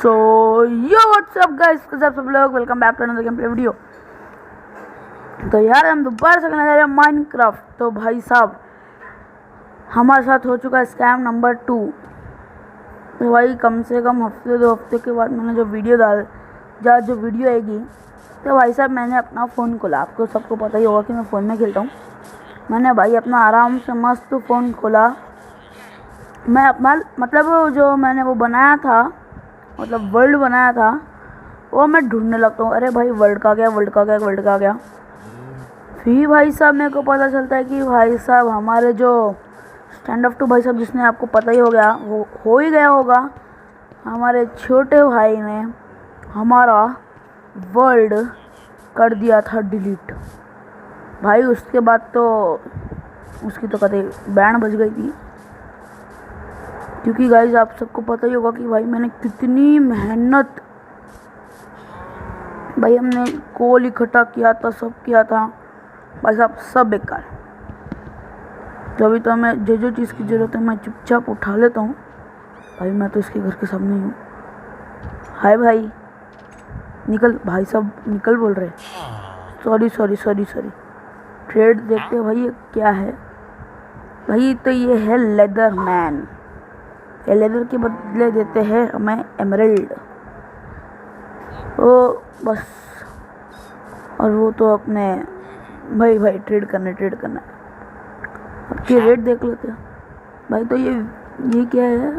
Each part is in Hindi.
सो यो व्हाट्सअप गाइस, सब लोग welcome back to another game play video. तो यार हम दोबारा से करने जा रहे हैं माइनक्राफ्ट। तो भाई साहब हमारे साथ हो चुका है स्कैम नंबर 2। तो भाई कम से कम हफ्ते 2 हफ्ते के बाद मैंने जो वीडियो आएगी, तो भाई साहब मैंने अपना फ़ोन खोला। आपको सबको पता ही होगा कि मैं फ़ोन में खेलता हूँ। मैंने भाई अपना आराम से मस्त फ़ोन खोला। मैं अपना मतलब जो मैंने वो बनाया था, मतलब वर्ल्ड बनाया था, वो मैं ढूंढने लगता हूँ। अरे भाई वर्ल्ड का गया। फिर भाई साहब मेरे को पता चलता है कि भाई साहब हमारे जो स्टैंड अप टू भाई साहब, जिसने आपको पता ही हो ही गया होगा, हमारे छोटे भाई ने हमारा वर्ल्ड कर दिया था डिलीट। भाई उसके बाद तो उसकी तो कभी बैंड बज गई थी। क्योंकि गाइज आप सबको पता ही होगा कि भाई मैंने कितनी मेहनत, भाई हमने कोल इकट्ठा किया था, सब किया था भाई साहब, सब बेकार। तो अभी तो हमें जो चीज़ की ज़रूरत है मैं चुपचाप उठा लेता हूँ। भाई मैं तो इसके घर के सामने ही हूँ। हाय भाई निकल, भाई साहब निकल बोल रहे। सॉरी। ट्रेड देखते हैं भाई ये क्या है। भाई तो ये है लेदर मैन। ये लेदर के बदले देते हैं हमें एमरल्ड। ओ बस, और वो तो अपने भाई ट्रेड करना। अब की रेट देख लेते हैं भाई। तो ये क्या है,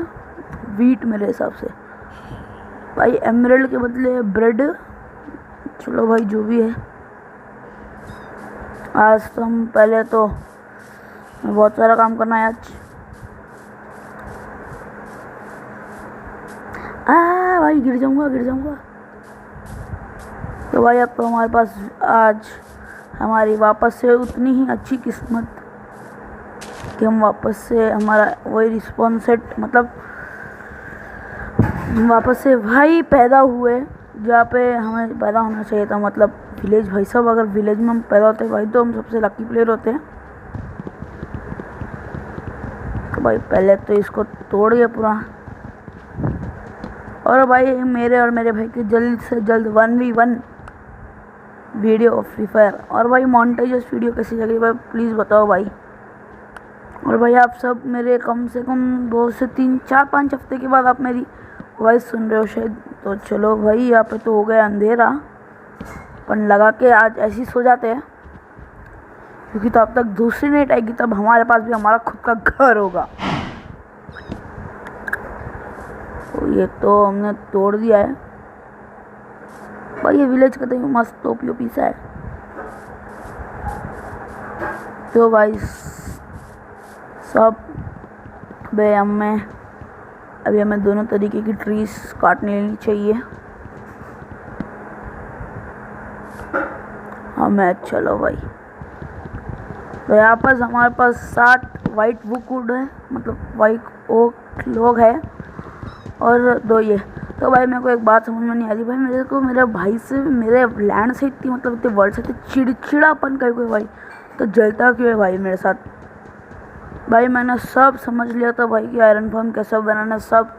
वीट मेरे हिसाब से। भाई एमरल्ड के बदले ब्रेड। चलो भाई जो भी है, आज तो हम पहले तो बहुत सारा काम करना है आज। भाई गिर जाऊंगा। तो भाई अब तो हमारे पास आज हमारी वापस से उतनी ही अच्छी किस्मत कि हम वापस से हमारा वही रिस्पॉन्स सेट, मतलब वापस से भाई पैदा हुए जहाँ पे हमें पैदा होना चाहिए था, मतलब विलेज। भाई साहब अगर विलेज में हम पैदा होते भाई तो हम सबसे लकी प्लेयर होते हैं। तो भाई पहले तो इसको तोड़ गया पूरा। और भाई मेरे और मेरे भाई की जल्द से जल्द 1v1 video of free fire. और भाई मोनेटाइज वीडियो कैसी लगी भाई प्लीज़ बताओ भाई। और भाई आप सब मेरे कम से कम 2 से 3 4 5 हफ्ते के बाद आप मेरी वॉइस सुन रहे हो शायद। तो चलो भाई यहाँ पे तो हो गया अंधेरा, पर लगा के आज ऐसे ही सो जाते हैं, क्योंकि तब तक दूसरी नाइट आएगी तब हमारे पास भी हमारा खुद का घर होगा। तो ये तो हमने तोड़ दिया है भाई। ये विलेज का तो मस्त टोपी सा है। तो भाई सब अभी हमें दोनों तरीके की ट्रीज काटने लेनी चाहिए हमें। चलो भाई, तो यहाँ पर हमारे पास 60 वाइट वुड है, मतलब वाइट ओक लोग है, और 2 ये। तो भाई मेरे को एक बात समझ में नहीं आ रही भाई, मेरे को मेरे भाई से, मेरे लैंड से इतनी, मतलब इतने वर्ल्ड से चिड़चिड़ापन कर कोई भाई, तो जलता क्यों है भाई मेरे साथ। भाई मैंने सब समझ लिया था भाई कि आयरन फार्म कैसा बनाना सब।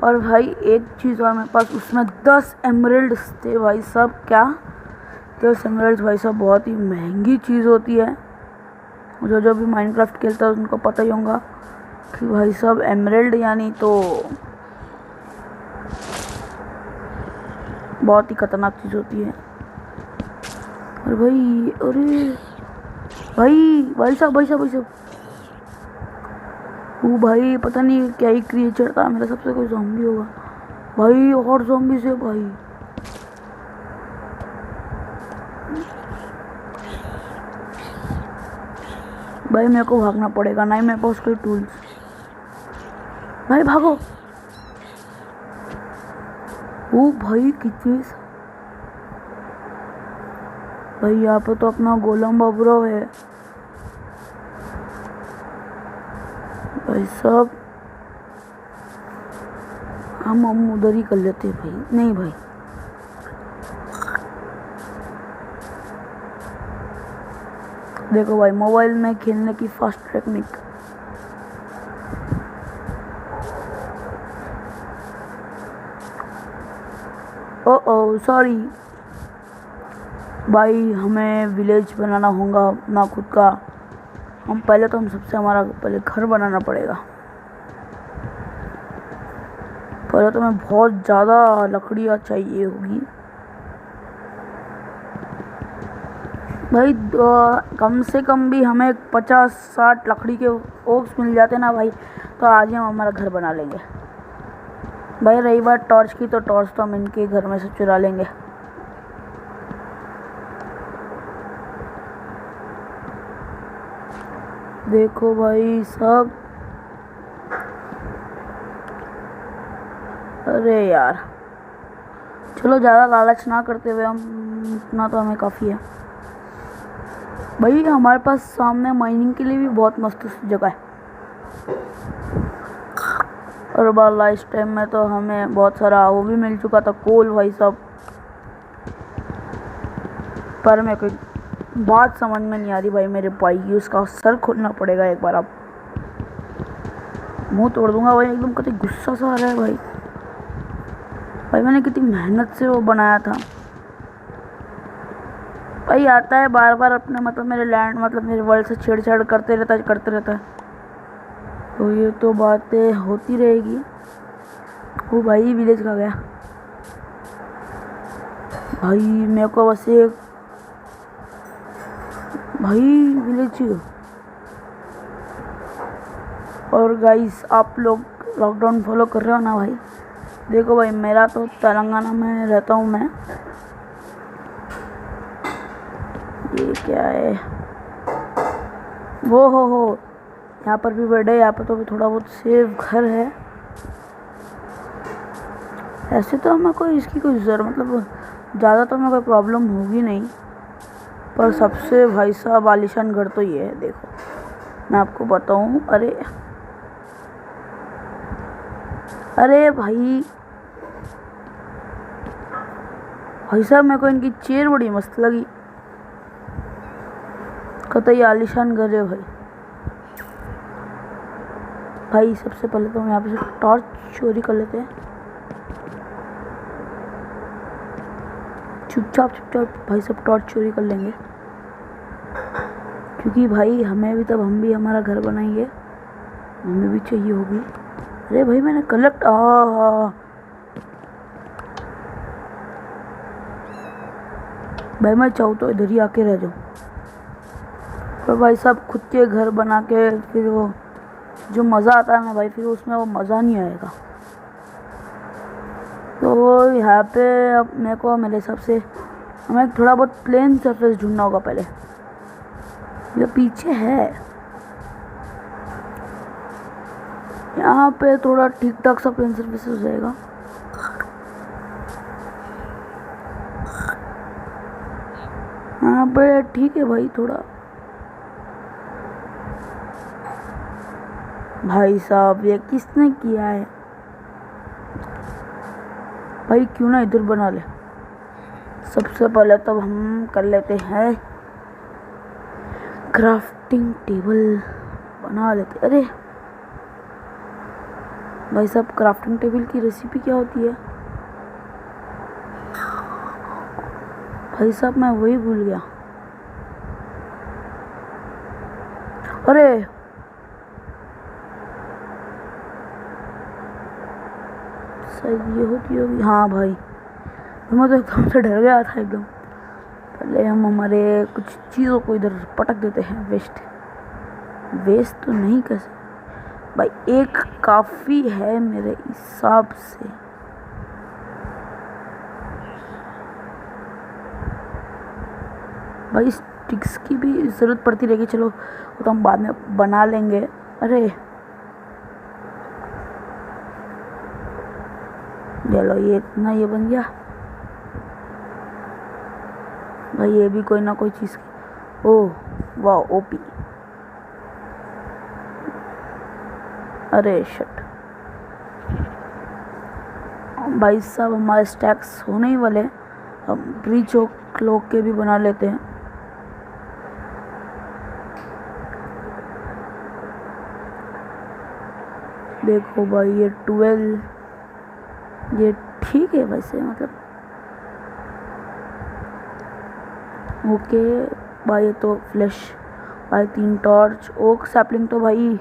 और भाई एक चीज़ और मेरे पास, उसमें 10 एमरल्ड्स थे भाई साहब। क्या 10 एमरल्ड्स भाई साहब, बहुत ही महंगी चीज़ होती है। जो भी माइनक्राफ्ट खेलता है उनको पता ही होगा कि भाई साहब एमरल्ड यानी तो बहुत ही खतरनाक चीज़ होती है। और भाई अरे भाई साहब वो भाई पता नहीं क्या ही क्रिएचर था मेरा, सबसे कोई ज़ॉम्बी होगा भाई। और ज़ॉम्बी से भाई मेरे को भागना पड़ेगा, नहीं मेरे पास कोई टूल्स। भाई भागो। वो भाई कितनी भाई, यहाँ पे तो अपना गोलम बाबूराव है भाई साहब। हम उधर ही कर लेते हैं भाई। नहीं भाई देखो भाई, मोबाइल में खेलने की फास्ट टेक्निक। ओ ओ सॉरी भाई, हमें विलेज बनाना होगा अपना खुद का। हम सबसे हमारा पहले घर बनाना पड़ेगा। पहले तो हमें बहुत ज़्यादा लकड़ियाँ चाहिए होगी भाई। कम से कम भी हमें 50-60 लकड़ी के ओक्स मिल जाते ना भाई, तो आज ही हम हमारा घर बना लेंगे भाई। रही बात टॉर्च की, तो टॉर्च तो हम इनके घर में से चुरा लेंगे। देखो भाई सब, अरे यार चलो ज़्यादा लालच ना करते हुए, हम इतना तो हमें काफ़ी है भाई। हमारे पास सामने माइनिंग के लिए भी बहुत मस्त जगह है। और बार इस टाइम में तो हमें बहुत सारा वो भी मिल चुका था, कोल भाई सब। पर मेरे कोई बात समझ में नहीं आ रही भाई मेरे भाई की, उसका सर खोलना पड़ेगा एक बार। अब मुंह तोड़ दूंगा भाई, एकदम कतई गुस्सा सा आ रहा है भाई। भाई मैंने कितनी मेहनत से वो बनाया था भाई। आता है बार बार अपने मतलब मेरे लैंड मतलब मेरे वर्ल्ड से छेड़छाड़ करते रहता है। तो ये तो बातें होती रहेगी। वो भाई विलेज का गया भाई, मेरे को बस एक भाई विलेज। और गाइस आप लोग लॉकडाउन फॉलो कर रहे हो ना भाई? देखो भाई, मेरा तो तेलंगाना में रहता हूँ मैं। ये क्या है? वो हो यहाँ पर भी बेड है। यहाँ पर तो भी थोड़ा बहुत सेफ घर है। ऐसे तो हमें कोई इसकी कोई मतलब ज़्यादा तो हमें कोई प्रॉब्लम होगी नहीं, पर सबसे भाई साहब आलीशान घर तो ये है। देखो मैं आपको बताऊँ, अरे भाई साहब मेरे को इनकी चेयर बड़ी मस्त लगी। कतई आलीशान घर है भाई। सबसे पहले तो हम यहाँ पे से टॉर्च चोरी कर लेते हैं। चुपचाप भाई सब टॉर्च चोरी कर लेंगे, क्योंकि भाई हमें भी तब हम भी हमारा घर बनाएंगे, हमें भी चाहिए होगी। अरे भाई मैंने कलेक्ट भाई मैं चाहूँ तो इधर ही आके रह जाऊँ, पर भाई साहब खुद के घर बना के फिर वो जो मज़ा आता है ना भाई, फिर उसमें वो मज़ा नहीं आएगा। तो यहाँ पे अब मेरे को मेरे हिसाब से हमें थोड़ा बहुत प्लेन सरफेस ढूंढना होगा पहले। जो पीछे है यहाँ पे थोड़ा ठीक ठाक सा प्लेन सरफेस हो जाएगा। यहाँ पे ठीक है भाई थोड़ा। भाई साहब ये किसने किया है भाई? क्यों ना इधर बना ले। सबसे पहले तो हम कर लेते हैं क्राफ्टिंग टेबल बना लेते। अरे भाई साहब क्राफ्टिंग टेबल की रेसिपी क्या होती है भाई साहब? मैं वही भूल गया। अरे शायद ये होती होगी। हाँ भाई मैं तो एकदम से डर गया था एकदम। पहले हम हमारे कुछ चीज़ों को इधर पटक देते हैं। वेस्ट तो नहीं कर सकते भाई, एक काफ़ी है मेरे हिसाब से। भाई स्टिक्स की भी ज़रूरत पड़ती रहेगी, चलो वो तो हम बाद में बना लेंगे। अरे चलो ये इतना ये बन गया भाई। ये भी कोई ना कोई चीज़ की। ओह वाह ओपी। अरे शट भाई साहब हमारे स्टैक्स होने ही वाले। हम ब्रिज और क्लॉक के भी बना लेते हैं। देखो भाई ये 12 ये ठीक है वैसे, मतलब ओके भाई, ये तो फ्लैश भाई, 3 टॉर्च, ओक सैपलिंग। तो भाई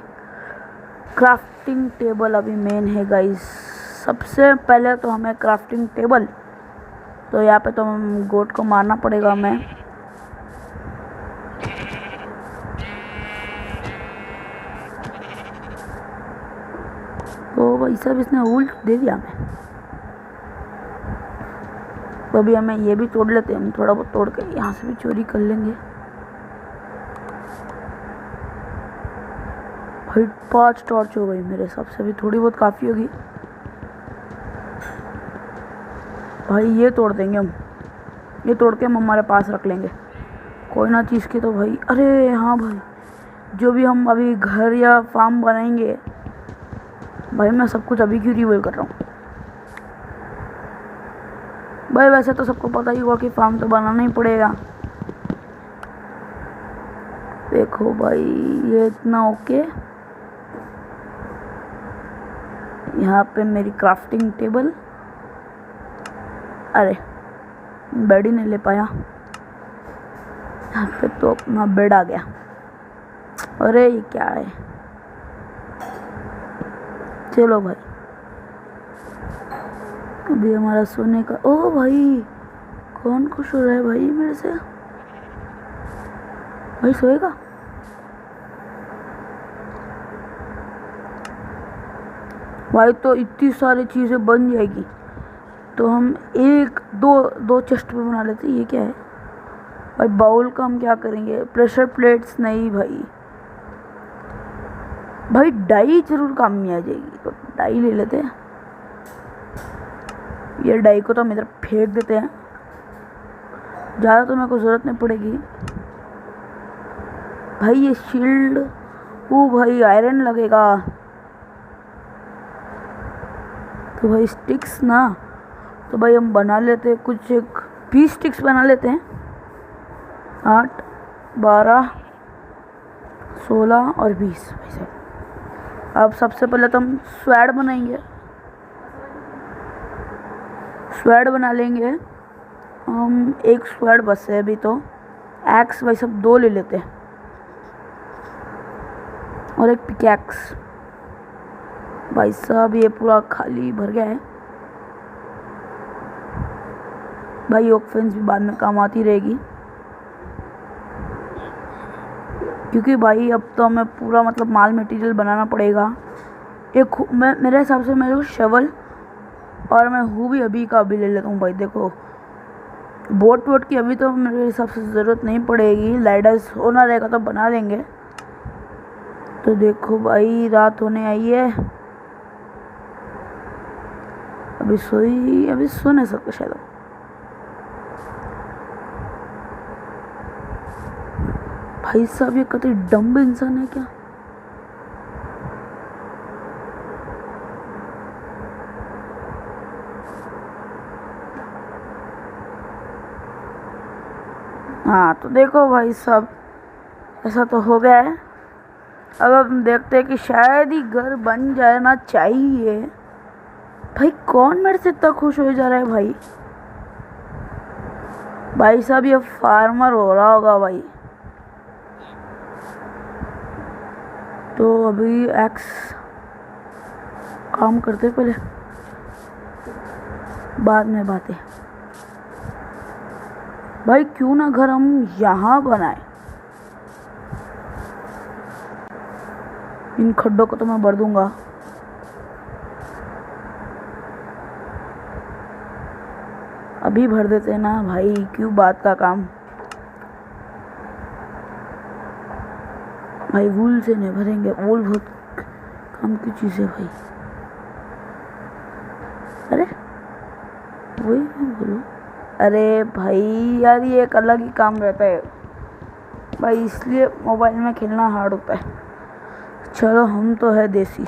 क्राफ्टिंग टेबल अभी मेन है गाइस। सबसे पहले तो हमें क्राफ्टिंग टेबल, तो यहाँ पे तो हम गोट को मारना पड़ेगा हमें। तो भाई साहब इसने उल्ट दे दिया हमें। तो अभी हमें ये भी तोड़ लेते हैं, हम थोड़ा बहुत तोड़ के यहाँ से भी चोरी कर लेंगे। भाई 5 टॉर्च हो गई मेरे हिसाब से, अभी थोड़ी बहुत काफ़ी होगी। भाई ये तोड़ देंगे हम, ये तोड़ के हम हमारे पास रख लेंगे कोई ना चीज़ की। तो भाई अरे हाँ भाई, जो भी हम अभी घर या फार्म बनाएंगे, भाई मैं सब कुछ अभी क्यों रिवील कर रहा हूँ भाई। वैसे तो सबको पता ही हुआ कि फार्म तो बनाना ही पड़ेगा। देखो भाई ये इतना ओके। यहाँ पे मेरी क्राफ्टिंग टेबल, अरे बेड ही नहीं ले पाया। यहाँ पे तो अपना बेड आ गया। अरे ये क्या है, चलो भाई अभी हमारा सोने का। ओ भाई कौन खुश हो रहा है भाई मेरे से, भाई सोएगा। भाई तो इतनी सारी चीज़ें बन जाएगी, तो हम एक दो चेस्ट पे बना लेते। ये क्या है भाई, बाउल का हम क्या करेंगे, प्रेशर प्लेट्स नहीं भाई। भाई डाई जरूर काम में आ जाएगी, तो डाई ले लेते हैं। ये डाई को तो हम इधर फेंक देते हैं, ज़्यादा तो मेरे को ज़रूरत नहीं पड़ेगी। भाई ये शील्ड, वो भाई आयरन लगेगा। तो भाई स्टिक्स ना, तो भाई हम बना लेते हैं कुछ, एक 20 स्टिक्स बना लेते हैं। 8 12 16 और 20 भाई साहब। अब सबसे पहले तो हम स्वैड बनाएंगे, स्वैड बना लेंगे हम। एक स्वैड बस है अभी तो। एक्स भाई सब 2 ले लेते हैं, और एक पिकैक्स। भाई साहब ये पूरा खाली भर गया है। भाई ओक फेंस भी बाद में काम आती रहेगी, क्योंकि भाई अब तो हमें पूरा मतलब माल मटेरियल बनाना पड़ेगा। एक मेरे हिसाब से मेरे को शवल, और मैं हूँ भी अभी का अभी ले लेता हूँ। भाई देखो बोट वोट की अभी तो मेरे हिसाब से ज़रूरत नहीं पड़ेगी, लाइडर्स होना रहेगा तो बना लेंगे। तो देखो भाई रात होने आई है, अभी सो नहीं सकते शायद। भाई साहब ये कतई डम्ब इंसान है क्या। हाँ तो देखो भाई साहब ऐसा तो हो गया है। अब हम देखते हैं कि शायद ही घर बन जाना चाहिए। भाई कौन मेरे से इतना खुश हो जा रहा है भाई। भाई साहब ये फार्मर हो रहा होगा भाई। तो अभी एक्स काम करते पहले, बाद में बातें। भाई क्यों ना घर हम यहाँ बनाए। इन खड्डों को तो मैं भर दूंगा। अभी भर देते हैं ना भाई, क्यों बात का काम। भाई वूल से नहीं भरेंगे, वूल बहुत काम की चीज़ है भाई। अरे वही मैं बोलूँ, अरे भाई यार ये एक अलग ही काम रहता है भाई, इसलिए मोबाइल में खेलना हार्ड होता है। चलो हम तो है देसी।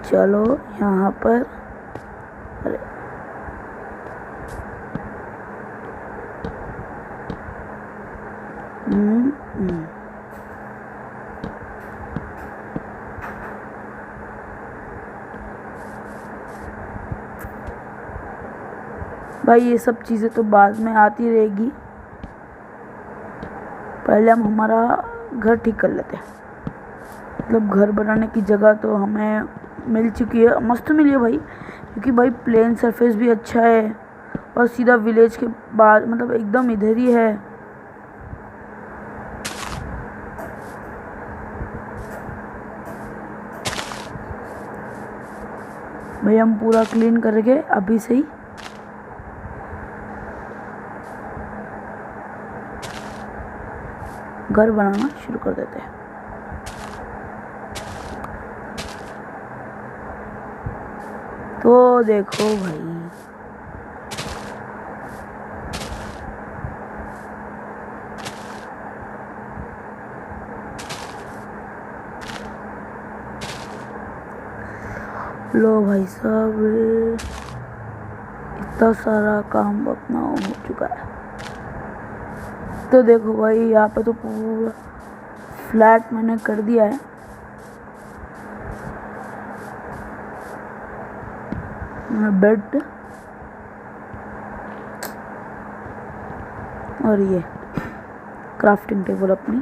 चलो यहाँ पर, अरे भाई ये सब चीज़ें तो बाद में आती रहेगी, पहले हम हमारा घर ठीक कर लेते हैं। मतलब घर बनाने की जगह तो हमें मिल चुकी है, मस्त मिली है भाई, क्योंकि भाई प्लेन सरफेस भी अच्छा है और सीधा विलेज के बाद मतलब एकदम इधर ही है। भाई हम पूरा क्लीन करके अभी से ही घर बनाना शुरू कर देते हैं। तो देखो भाई, लो भाई साहब, इतना सारा काम अपना हो चुका है। तो देखो भाई यहाँ पे तो पूरा फ्लैट मैंने कर दिया है। बेड और ये क्राफ्टिंग टेबल अपनी।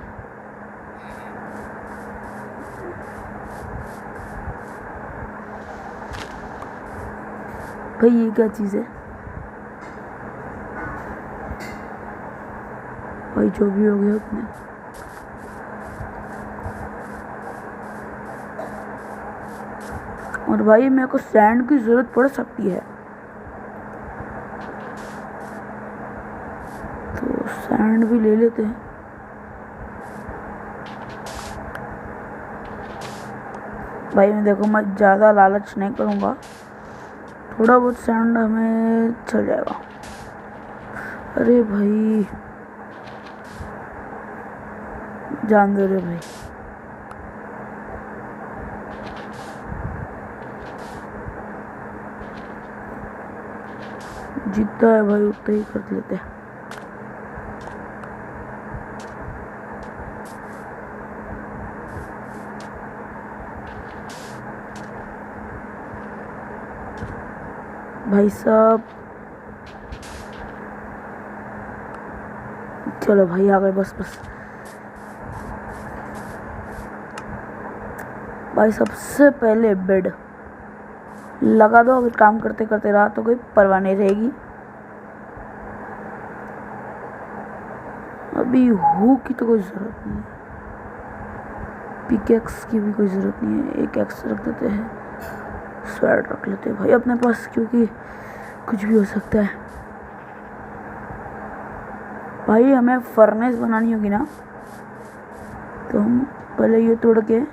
भाई ये क्या चीज़ है भाई, जो भी हो गया अपने। और भाई मेरे को सैंड की ज़रूरत पड़ सकती है, तो सैंड भी ले लेते हैं। भाई मैं देखो, मैं ज़्यादा लालच नहीं करूँगा, थोड़ा बहुत सैंड हमें चल जाएगा। अरे भाई जान दो रे भाई। जितना है भाई उतना ही कर लेते हैं। भाई साहब चलो भाई आ गए, बस बस। भाई सबसे पहले बेड लगा दो, अगर काम करते करते रहा तो कोई परवाह नहीं रहेगी। अभी हु की तो कोई ज़रूरत नहीं है, पिकेक्स की भी कोई ज़रूरत नहीं है। एक एक्स रख देते हैं, स्वैड रख लेते हैं भाई अपने पास, क्योंकि कुछ भी हो सकता है। भाई हमें फर्नेस बनानी होगी ना, तो हम पहले ये तोड़ के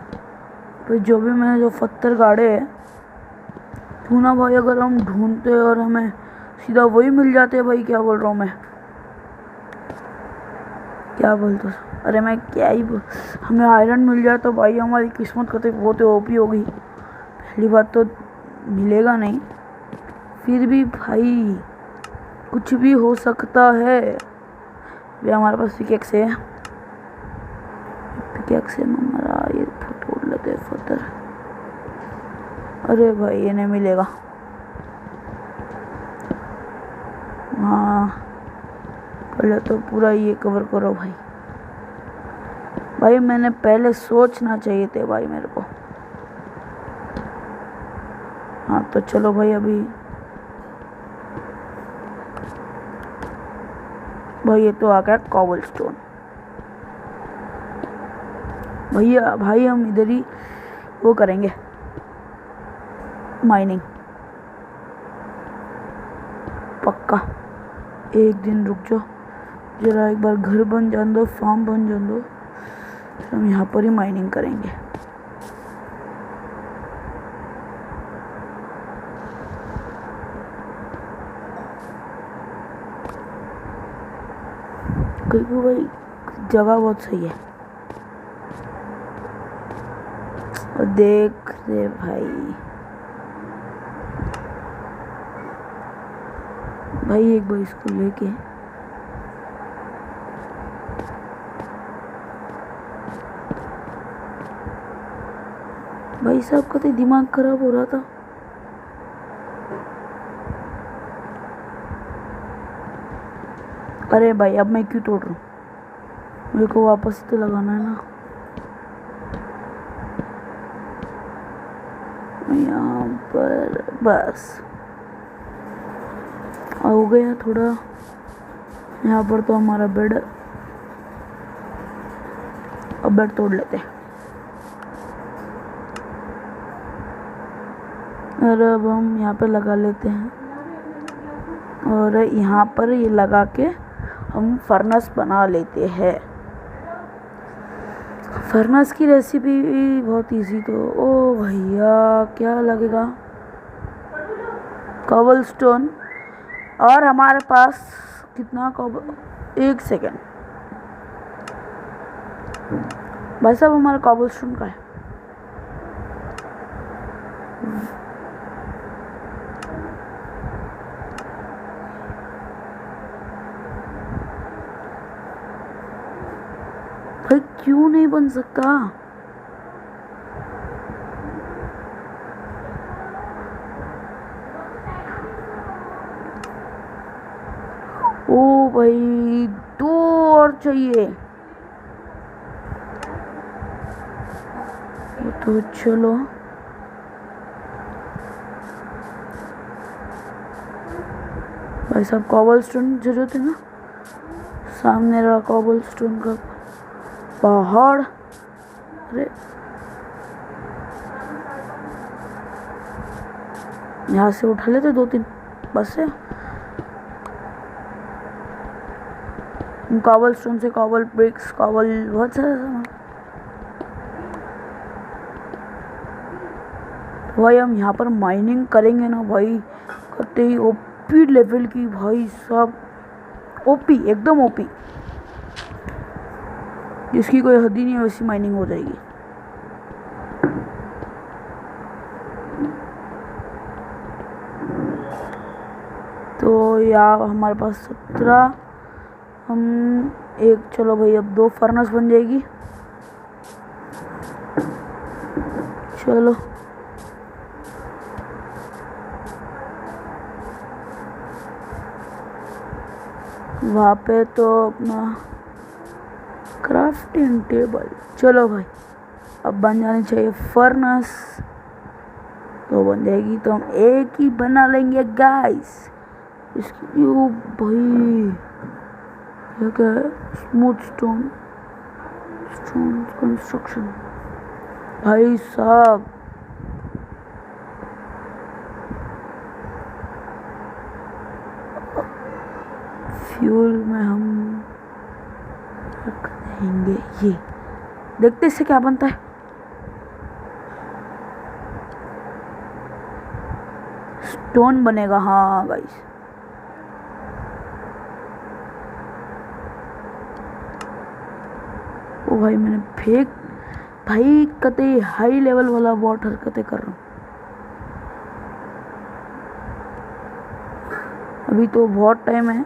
फिर जो भी मैंने जो पत्थर गाड़े हैं तो ना भाई, अगर हम ढूंढते और हमें सीधा वही मिल जाते हैं भाई। क्या बोल रहा हूँ मैं, क्या बोलते हो? अरे मैं क्या ही हमें आयरन मिल जाए तो भाई हमारी किस्मत कतई बहुत ओपी हो गई। पहली बात तो मिलेगा नहीं, फिर भी भाई कुछ भी हो सकता है। वे हमारे पास पिकेक्स है, पिकेक्स से हमारा ये तोड़ लेते हैं पत्थर। अरे भाई ये नहीं मिलेगा। हाँ पहले तो पूरा ये कवर करो भाई। भाई मैंने पहले सोचना चाहिए थे भाई मेरे को। हाँ तो चलो भाई, अभी भाई ये तो आ गया कॉबल स्टोन। भैया भाई हम इधर ही वो करेंगे माइनिंग, पक्का। एक दिन रुक जाओ जरा, एक बार घर बन जान दो, फार्म बन जान दो, फिर हम यहाँ पर ही माइनिंग करेंगे। क्योंकि भाई जगह बहुत सही है। और देख रे भाई, भाई एक बार इसको लेके भाई साहब का तो दिमाग खराब हो रहा था। अरे भाई अब मैं क्यों तोड़ रहा हूँ, मेरे को वापस तो लगाना है ना। यहाँ पर बस हो गया थोड़ा। यहाँ पर तो हमारा बेड, अब बेड तोड़ लेते हैं। और अब हम यहाँ पे लगा लेते हैं, और यहाँ पर ये लगा के हम फर्नेस बना लेते हैं। फर्नेस की रेसिपी बहुत इजी, तो ओ भैया क्या लगेगा, कॉबल स्टोन। और हमारे पास कितना कॉबल, 1 सेकेंड भाई साहब, हमारा कॉबल स्टोन का है। भाई क्यों नहीं बन सकता, ओ भाई 2 और चाहिए, तो चलो भाई साहब, कॉबल स्टोन जरूरत है ना। सामने रहा कॉबल स्टोन का पहाड़। अरे यहाँ से उठा लेते 2-3 बस से। कॉबल स्टोन से कॉबल ब्रिक्स, कॉबल बहुत सारा सामान। भाई हम यहाँ पर माइनिंग करेंगे ना भाई, करते ही ओपी लेवल की भाई साहब, ओपी एकदम ओपी, जिसकी कोई हद ही नहीं है, वैसी माइनिंग हो जाएगी। तो यार हमारे पास 17, हम एक, चलो भाई अब 2 फर्नेस बन जाएगी। चलो वहाँ पे तो अपना क्राफ्टिंग टेबल, चलो भाई अब बन जानी चाहिए फर्नेस, तो बन जाएगी, तो हम एक ही बना लेंगे गाइस। इसकी ओ भाई ये क्या है, स्मूथ स्टोन, स्टोन कंस्ट्रक्शन भाई साहब। फ्यूल में हम रख देंगे ये, देखते इससे क्या बनता है। स्टोन बनेगा, हाँ गाइस। ओ भाई मैंने फेंक, भाई कतई हाई लेवल वाला बहुत हरकतें कर रहा हूँ। अभी तो बहुत टाइम है।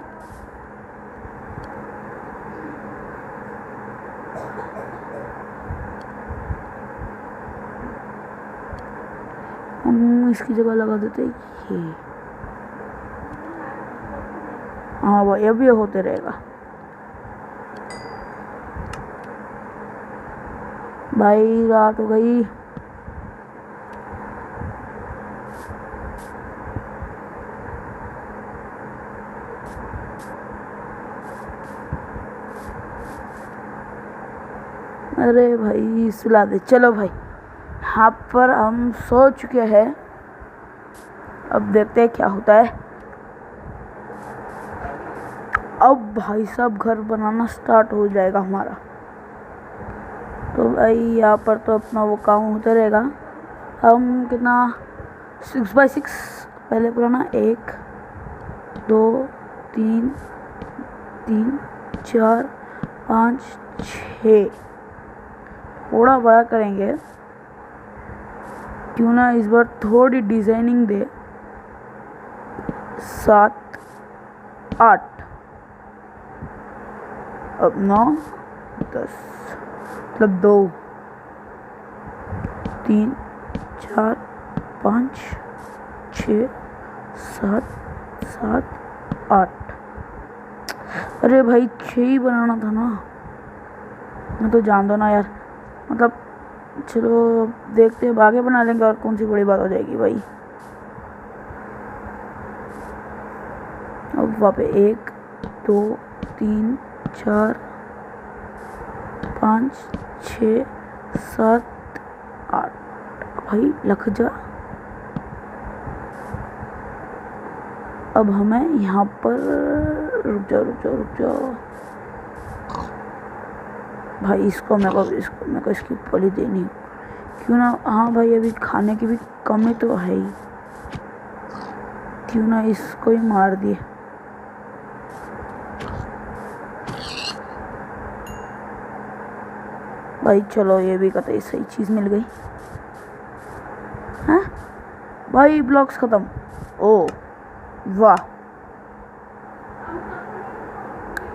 हम इसकी जगह लगा देते ये, हाँ भाई अभी होते रहेगा। भाई रात हो गई, अरे भाई सुला दे। चलो भाई यहाँ पर हम सो चुके हैं, अब देखते हैं क्या होता है। अब भाई साहब घर बनाना स्टार्ट हो जाएगा हमारा। तो भाई यहाँ पर तो अपना वो काम होता रहेगा। हम कितना 6x6 पहले पुराना 1 2 3 3 4 5 6 थोड़ा बड़ा करेंगे, क्यों ना इस बार थोड़ी डिजाइनिंग दे। 7 8 अब 9 10, मतलब 2 3 4 5 6 7 7 8। अरे भाई 6 ही बनाना था ना, मैं तो जान दो ना यार, मतलब चलो देखते हैं, आगे बना लेंगे और कौन सी बड़ी बात हो जाएगी भाई। अब वहाँ पे 1 2 3 4 5 6 7 8 भाई लग जा। अब हमें यहाँ पर रुक जाओ भाई, इसको मेरे को इसकी पली देनी क्यों ना। हाँ भाई, अभी खाने की भी कमी तो है ही, क्यों ना इसको ही मार दिए। भाई चलो, ये भी कतई सही चीज़ मिल गई। हाँ भाई, ब्लॉक्स ख़त्म। ओ वाह,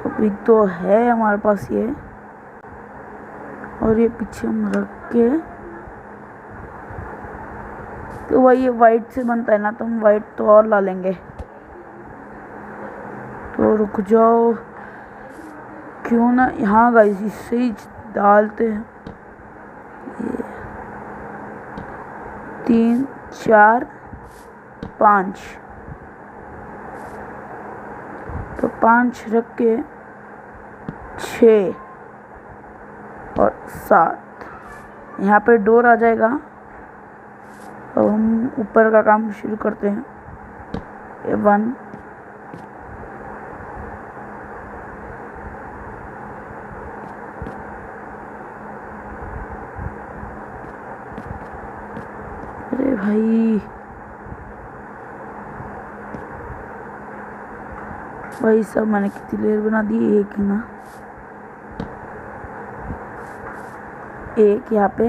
अभी तो है हमारे पास ये, और ये पीछे हम रख के, तो भाई ये वाइट से बनता है ना, तो हम वाइट तो और ला लेंगे। तो रुक जाओ, क्यों ना यहाँ गाइस इससे ही डालते हैं। 3 4 5, तो 5 रख के 6 और 7, यहाँ पे डोर आ जाएगा। अब हम ऊपर का काम शुरू करते हैं। ये 1 अरे भाई सब मैंने कितनी लेयर बना दी, एक ही ना, एक यहाँ पे।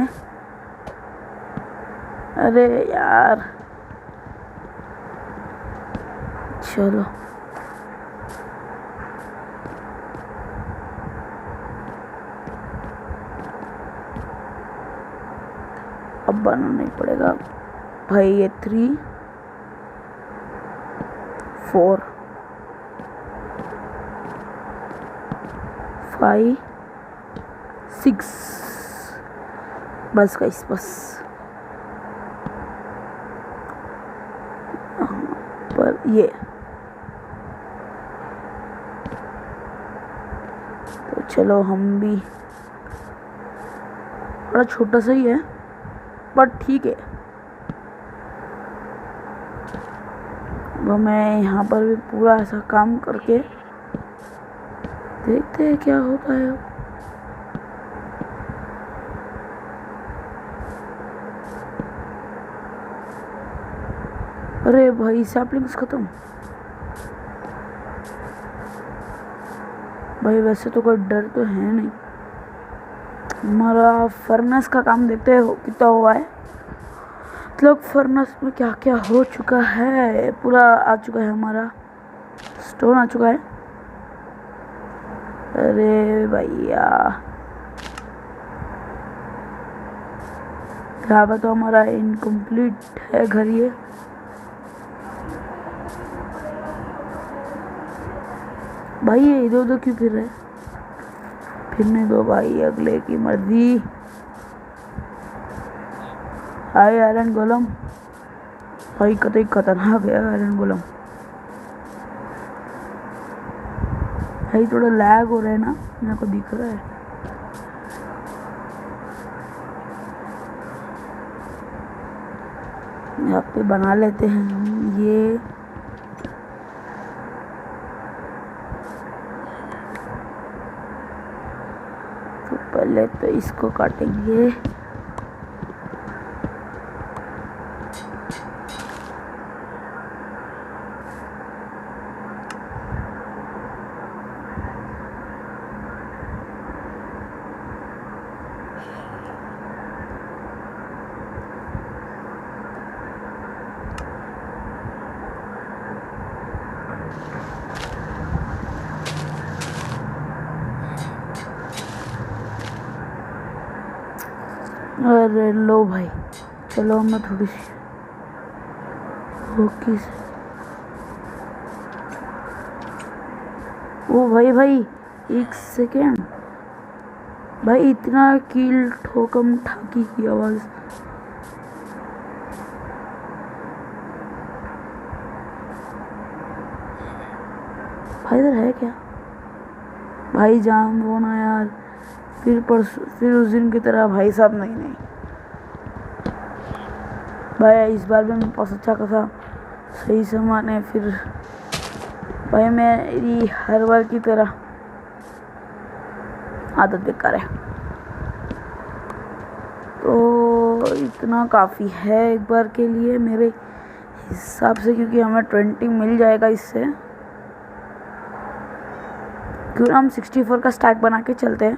अरे यार चलो, अब बनाना नहीं पड़ेगा भाई। ये 3 4 5 6, बस गाइस बस। पर ये तो चलो, हम भी बड़ा छोटा सा ही है पर ठीक है। वो मैं यहाँ पर भी पूरा ऐसा काम करके देखते हैं क्या होता है। अरे भाई सैपलिंग्स खत्म। भाई वैसे तो कोई डर तो है नहीं। हमारा फर्नेस का काम देखते हैं कितना हुआ है, मतलब फर्नेस में क्या क्या हो चुका है। पूरा आ चुका है, हमारा स्टोन आ चुका है। अरे भैया यहाँ पर तो हमारा इनकम्प्लीट है घर ये। भाई ये इधर उधर क्यों फिर रहा है? फिरने दो भाई, अगले की मर्जी। हाय आयरन गोलम, भाई कतई खतरनाक है आयरन गोलम। भाई थोड़ा लैग हो रहा है ना, मेरे को दिख रहा है। यहाँ पे बना लेते हैं ये। तो पहले तो इसको काटेंगे। अरे लो भाई, चलो मैं थोड़ी सी ओके ओ भाई भाई, एक सेकेंड भाई, इतना कील ठोकम ठाकी की आवाज। भाई इधर है क्या? भाई जान दो ना यार, फिर उस दिन की तरह भाई साहब। नहीं नहीं भाई, इस बार भी मेरे पास अच्छा खासा सही सामान है। फिर भाई मेरी हर बार की तरह आदत बेकार है। तो इतना काफ़ी है एक बार के लिए मेरे हिसाब से, क्योंकि हमें 20 मिल जाएगा इससे। क्यों हम 64 का स्टैक बना के चलते हैं।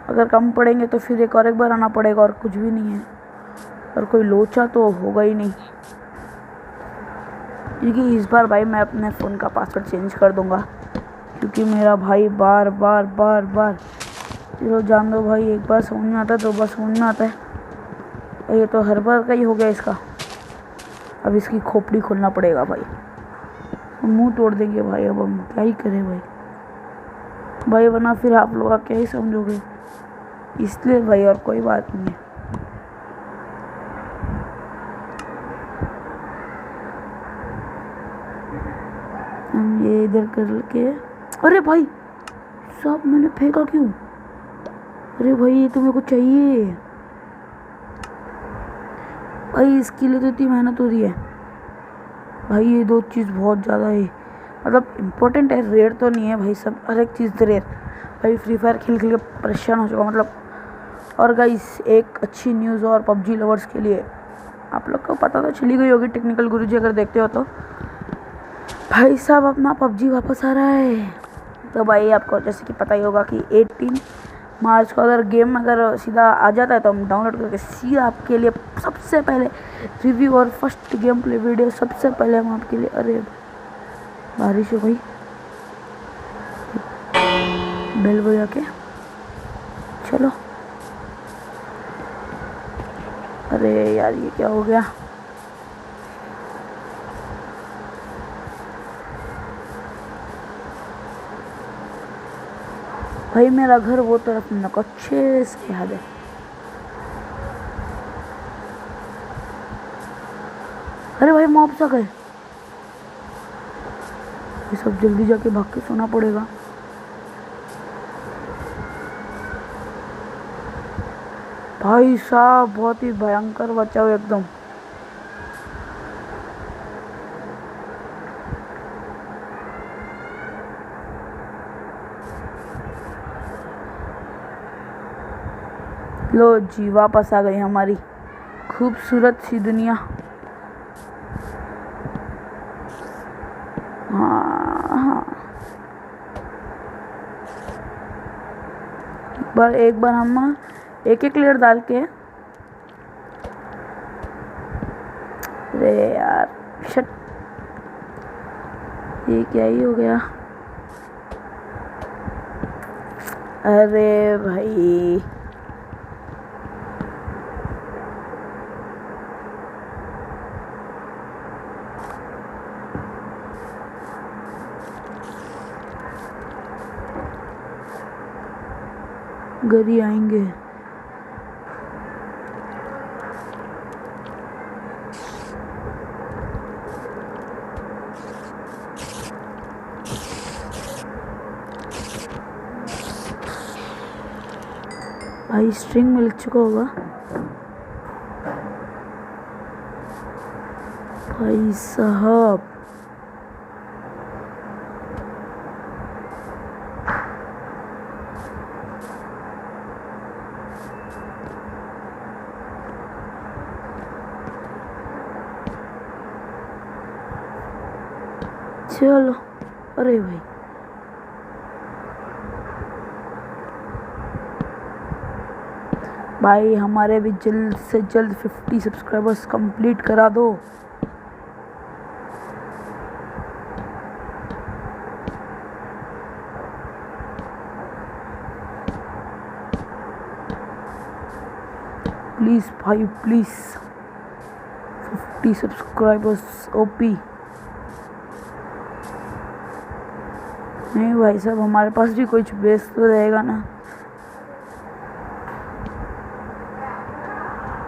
अगर कम पड़ेंगे तो फिर एक बार आना पड़ेगा, और कुछ भी नहीं है। और कोई लोचा तो होगा ही नहीं, क्योंकि इस बार भाई मैं अपने फ़ोन का पासवर्ड चेंज कर दूंगा, क्योंकि मेरा भाई बार बार चलो जान दो भाई, एक बार समझ में आता है, 2 बार समझ में आता है, और ये तो हर बार का ही हो गया इसका। अब इसकी खोपड़ी खोलना पड़ेगा भाई, मुंह तोड़ देंगे भाई। अब हम क्या ही करें भाई, वरना फिर आप लोग क्या ही समझोगे, इसलिए भाई, और कोई बात नहीं है। हम ये इधर करके, अरे भाई सब मैंने फेंका क्यों? अरे भाई ये तो मेरे को चाहिए भाई, इसके लिए तो इतनी मेहनत हो रही है भाई। ये 2 चीज़ बहुत ज़्यादा है, मतलब इम्पोर्टेंट है, रेयर तो नहीं है भाई, सब हर एक चीज़ रेयर भाई। फ्री फायर खेल के परेशान हो चुका मतलब। और गाइस एक अच्छी न्यूज़ और पबजी लवर्स के लिए, आप लोग को पता तो चली गई होगी, टेक्निकल गुरुजी अगर देखते हो तो, भाई साहब अपना पबजी वापस आ रहा है। तो भाई आपको जैसे कि पता ही होगा कि 18 मार्च को अगर गेम अगर सीधा आ जाता है तो हम डाउनलोड करके सीधा आपके लिए सबसे पहले रिव्यू और फर्स्ट गेम प्ले वीडियो सबसे पहले हम आपके लिए। अरे बारिश हो गई, बेल बजा के चलो। अरे यार ये क्या हो गया? भाई मेरा घर वो तरफ मेरे को अच्छे से याद है। अरे भाई मॉब सा गए, ये सब जल्दी जाके भाग के सोना पड़ेगा। भाई साहब बहुत ही भयंकर बचाव एकदम। लो जी वापस आ गई हमारी खूबसूरत सी दुनिया। हाँ एक बार हम एक लेयर डाल के, अरे यार शट, ये क्या ही हो गया? अरे भाई घर ही आएंगे। भाई स्ट्रिंग मिल चुका होगा भाई साहब। चलो अरे भाई भाई हमारे भी जल्द से जल्द 50 सब्सक्राइबर्स कंप्लीट करा दो। प्लीज़ भाई प्लीज़, 50 सब्सक्राइबर्स ओपी। नहीं भाई साहब, हमारे पास भी कुछ बेस तो रहेगा ना।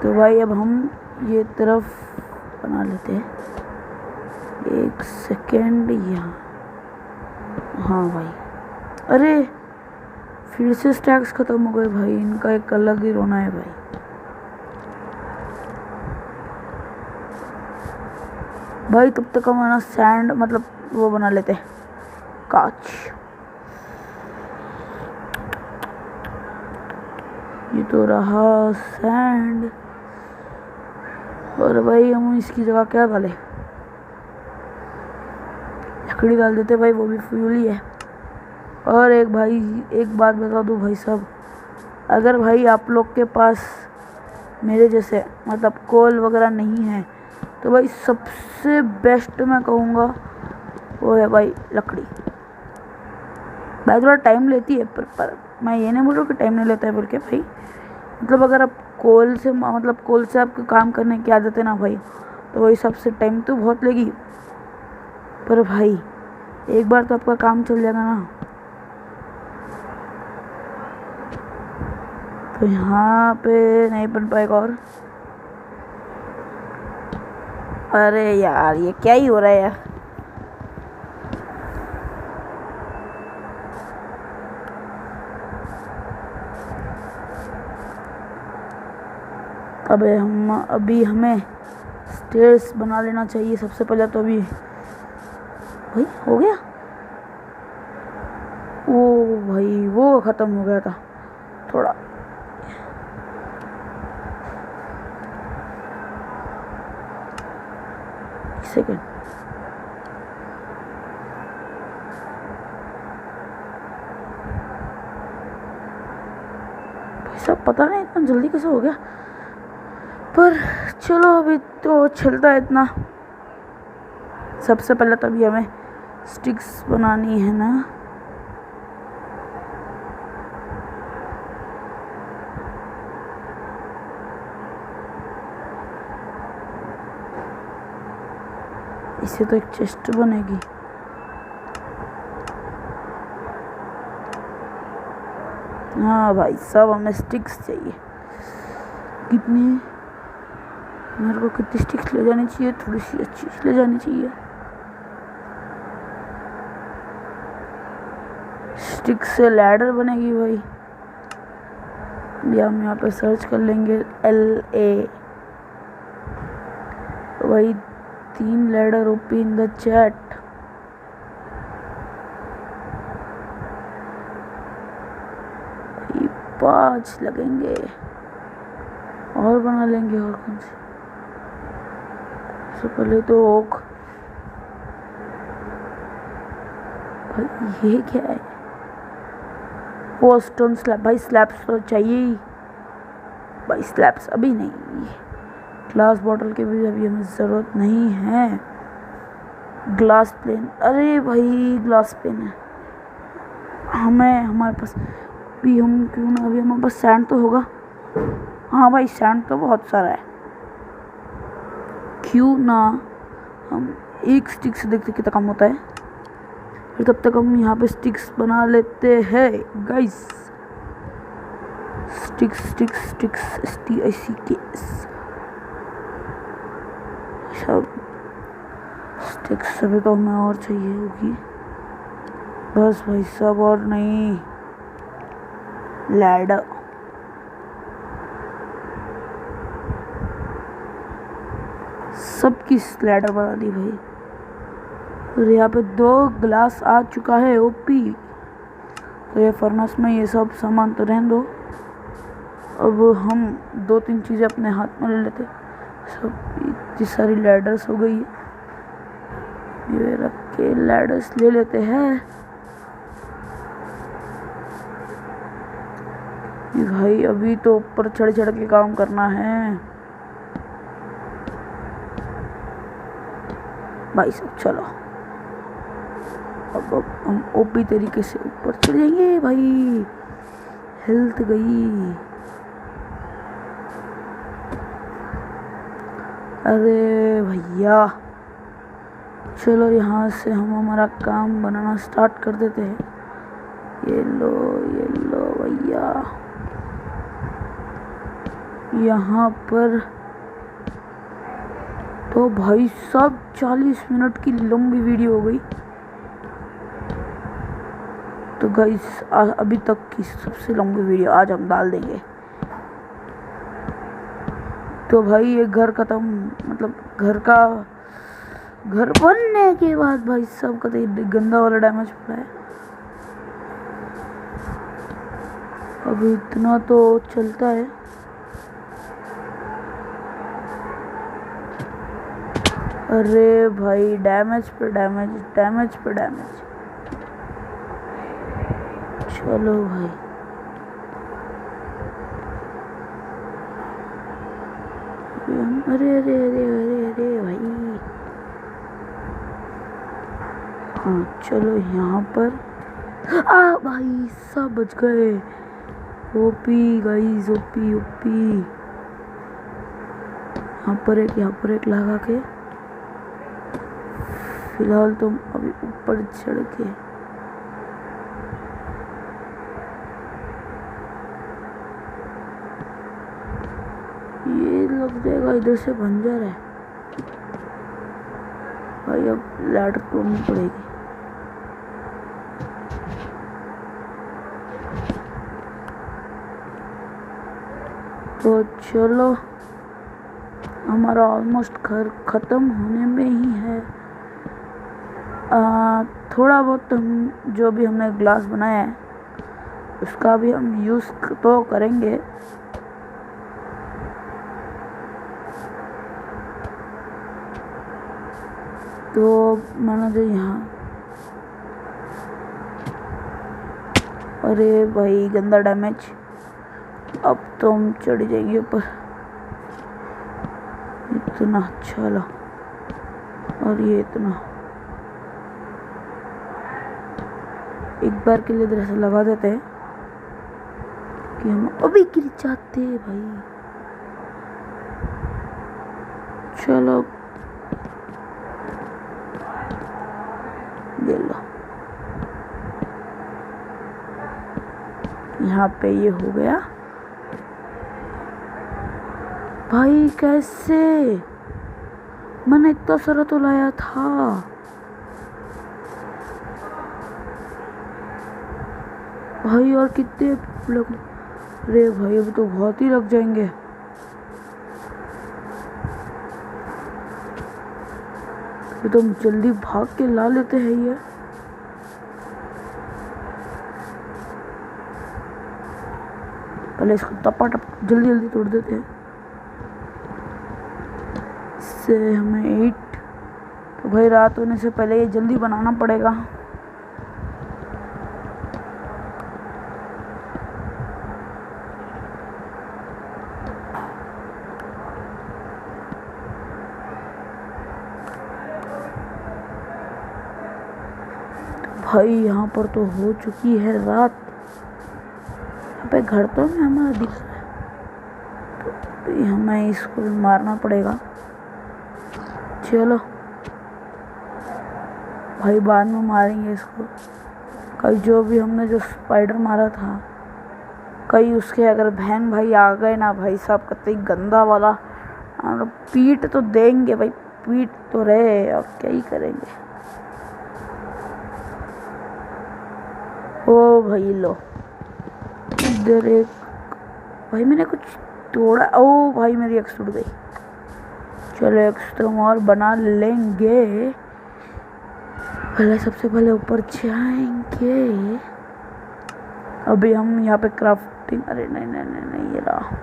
तो भाई अब हम ये तरफ बना लेते हैं। एक सेकेंड, यहाँ। हाँ भाई, अरे फिर से स्टैक्स ख़त्म हो गए भाई, इनका एक अलग ही रोना है भाई। भाई तब तक हम ना सैंड मतलब वो बना लेते हैं, कांच। ये तो रहा सैंड। और भाई हम इसकी जगह क्या डालें? लकड़ी डाल देते भाई, वो भी फ्यूल ही है। और एक बात बता दूं भाई साहब, अगर भाई आप लोग के पास मेरे जैसे मतलब कोल वगैरह नहीं है तो भाई सबसे बेस्ट मैं कहूँगा वो है भाई लकड़ी। भाई थोड़ा टाइम लेती है, पर मैं ये नहीं बोल रहा कि टाइम नहीं लेता है बोल के भाई। मतलब अगर आप कोल से आपको काम करने की आदत है ना भाई, तो वही सबसे टाइम तो बहुत लेगी, पर भाई एक बार तो आपका काम चल जाएगा ना। तो यहाँ पे नहीं बन पाएगा। और अरे यार ये क्या ही हो रहा है यार। अभी हमें स्टेयर्स बना लेना चाहिए सबसे पहले। तो अभी भाई हो गया। ओ भाई वो ख़त्म हो गया था थोड़ा। सेकेंड, भाई सब पता नहीं इतना जल्दी कैसे हो गया, पर चलो अभी तो चलता है इतना। सबसे पहले तो अभी हमें स्टिक्स बनानी है ना। इससे तो एक चेस्ट बनेगी। हाँ भाई सब हमें स्टिक्स चाहिए। कितनी मेरे को कितनी स्टिक्स ले जानी चाहिए? थोड़ी सी अच्छी ले जानी चाहिए। स्टिक से लैडर बनेगी भाई। या हम यहाँ पे सर्च कर लेंगे LA। भाई 3 ladder OP in the chat. भाई 5 लगेंगे और बना लेंगे। और कौन सी? सबसे पहले तो ओक। भाई ये क्या है? वो स्टोन स्लैब। भाई स्लैब्स तो चाहिए ही भाई। स्लैब्स अभी नहीं। ग्लास बॉटल के भी अभी हमें ज़रूरत नहीं है। ग्लास प्लेन, अरे भाई ग्लास प्लेन है हमारे पास भी। हम क्यों ना अभी हमारे पास सैंड तो होगा। हाँ भाई सैंड तो बहुत सारा है। क्यों ना हम एक स्टिक से देखते कितना काम होता है। फिर तब तक हम यहाँ पे स्टिक्स बना लेते हैं गाइस। स्टिक्स STICKS सब स्टिक्स अभी तो हमें और चाहिए होगी बस भाई सब। और नहीं लैडर। सबकी लैडर बना दी भाई। और यहाँ पे 2 ग्लास आ चुका है ओपी। तो ये फर्नेस में ये सब सामान तो रहने दो। अब हम 2-3 चीज़ें अपने हाथ में ले लेते। सब इतनी सारी लैडर्स हो गई है, ये रख के लैडर्स ले लेते हैं। भाई अभी तो ऊपर चढ़ के काम करना है भाई सब। चलो अब हम ओपी तरीके से ऊपर चढ़ जाएंगे भाई। हेल्थ गई। अरे भैया चलो यहाँ से हम हमारा काम बनाना स्टार्ट कर देते हैं। ये लो भैया, यहाँ पर तो भाई साहब 40 मिनट की लंबी वीडियो हो गई। तो गाइस अभी तक की सबसे लंबी वीडियो आज हम डाल देंगे। तो भाई ये घर खत्म, मतलब घर बनने के बाद भाई साहब का तो गंदा वाला डैमेज पड़ा है। अभी इतना तो चलता है। अरे भाई डैमेज पे डैमेज। चलो भाई, अरे भाई। हाँ चलो यहाँ पर भाई सब बच गए। OP guys, OP. यहाँ पर एक लगा के फिलहाल तो अभी ऊपर चढ़ के ये लग जाएगा। इधर से बंजर है भाई, अब लैडर तोड़नी पड़ेगी। तो चलो, हमारा ऑलमोस्ट घर ख़त्म होने में ही है। थोड़ा बहुत हम जो भी हमने ग्लास बनाया है उसका भी हम यूज़ तो करेंगे। तो माना जो यहाँ, अरे भाई गंदा डैमेज। अब तो हम चढ़ जाएंगे ऊपर। इतना अच्छा ला, और ये इतना एक बार के लिए इधर से लगा देते हैं कि हम अभी गिर जाते हैं भाई। चलो ले लो, यहाँ पे ये हो गया भाई। कैसे मैंने इतना सारा तो लाया था भाई, और कितने लग रे भाई, अभी तो बहुत ही लग जाएंगे। ये तो हम जल्दी भाग के ला लेते हैं ये। पहले इसको टपाटप जल्दी तोड़ देते हैं। इससे हमें 8, तो भाई रात होने से पहले ये जल्दी बनाना पड़ेगा। भाई यहाँ पर तो हो चुकी है रात। यहाँ पे घर तो हमारा दिख रहा है, तो हमें इसको भी मारना पड़ेगा। चलो भाई बाद में मारेंगे इसको। कई जो भी हमने जो स्पाइडर मारा था, कई उसके अगर बहन भाई आ गए ना भाई साहब, कतई गंदा वाला पीट तो देंगे भाई, पीट तो रहे, अब क्या ही करेंगे। ओ भाई लो, इधर एक भाई मैंने कुछ तोड़ा। ओ भाई मेरी एक्स टूट गई। चलो एक्स तो हम और बना लेंगे। पहले सबसे पहले ऊपर जाएंगे। अभी हम यहाँ पे क्राफ्टिंग, अरे नहीं ये रहा।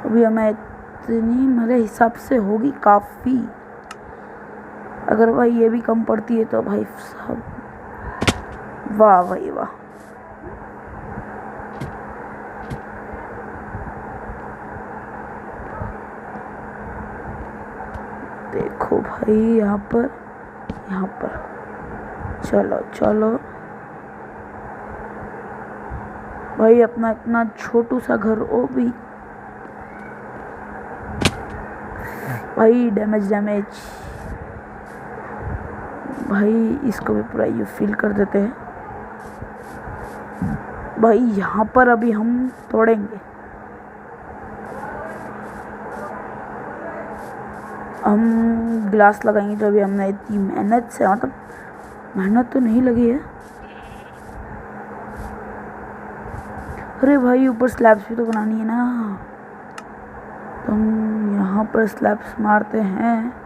अभी हमें इतनी मेरे हिसाब से होगी काफ़ी। अगर भाई ये भी कम पड़ती है तो भाई साहब, वाह भाई वाह। देखो भाई यहाँ पर चलो भाई, अपना इतना छोटू सा घर, वो भी भाई डैमेज भाई इसको भी पूरा ये फिल कर देते हैं भाई। यहाँ पर अभी हम तोड़ेंगे, हम ग्लास लगाएंगे जो अभी हमने इतनी मेहनत से, मतलब मेहनत तो नहीं लगी है। अरे भाई ऊपर स्लैब्स भी तो बनानी है ना, तो हम यहाँ पर स्लैब्स मारते हैं।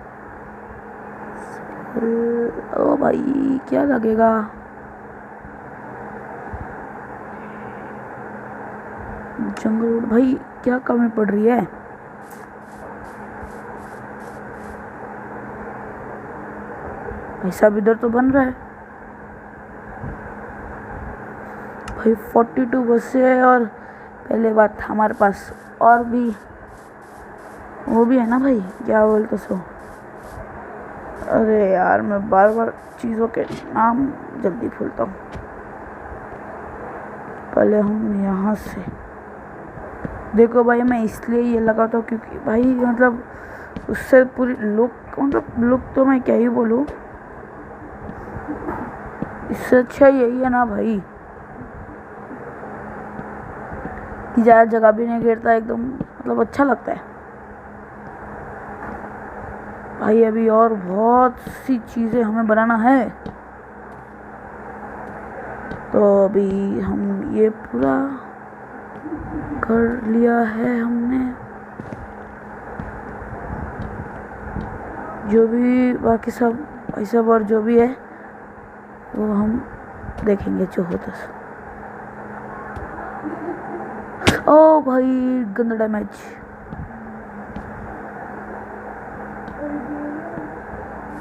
ओ भाई क्या लगेगा, जंगल रोड भाई क्या कमी पड़ रही है। भाई साहब इधर तो बन रहा है भाई। 42 बसे है और पहले बात हमारे पास और भी वो भी है ना भाई, क्या बोलते सो। अरे यार मैं बार बार चीज़ों के नाम जल्दी भूलता हूँ। पहले हम यहाँ से देखो भाई, मैं इसलिए ये लगाता हूँ क्योंकि भाई मतलब उससे पूरी लुक, मतलब लुक तो मैं क्या ही बोलूँ, इससे अच्छा यही है ना भाई कि ज़्यादा जगह भी नहीं घेरता, एकदम मतलब अच्छा लगता है भाई। अभी और बहुत सी चीज़ें हमें बनाना है, तो अभी हम ये पूरा कर लिया है हमने। जो भी बाकी सब ऐसा और जो भी है वो हम देखेंगे जो होता है। ओ भाई गंदा डैमेज।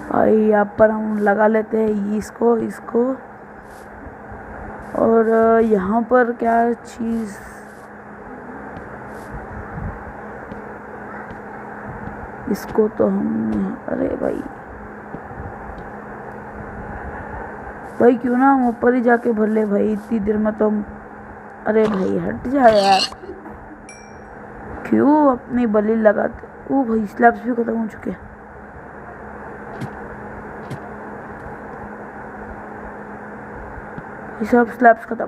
भाई यहाँ पर हम लगा लेते हैं इसको और यहाँ पर क्या चीज़, इसको तो हम, अरे भाई क्यों ना हम ऊपर ही जाके भर ले भाई, इतनी देर में तो हम, अरे भाई हट जा यार, क्यों अपनी बलि लगाते। ओ भाई स्लैब्स भी खत्म हो चुके हैं। ये सब स्लैब्स खत्म।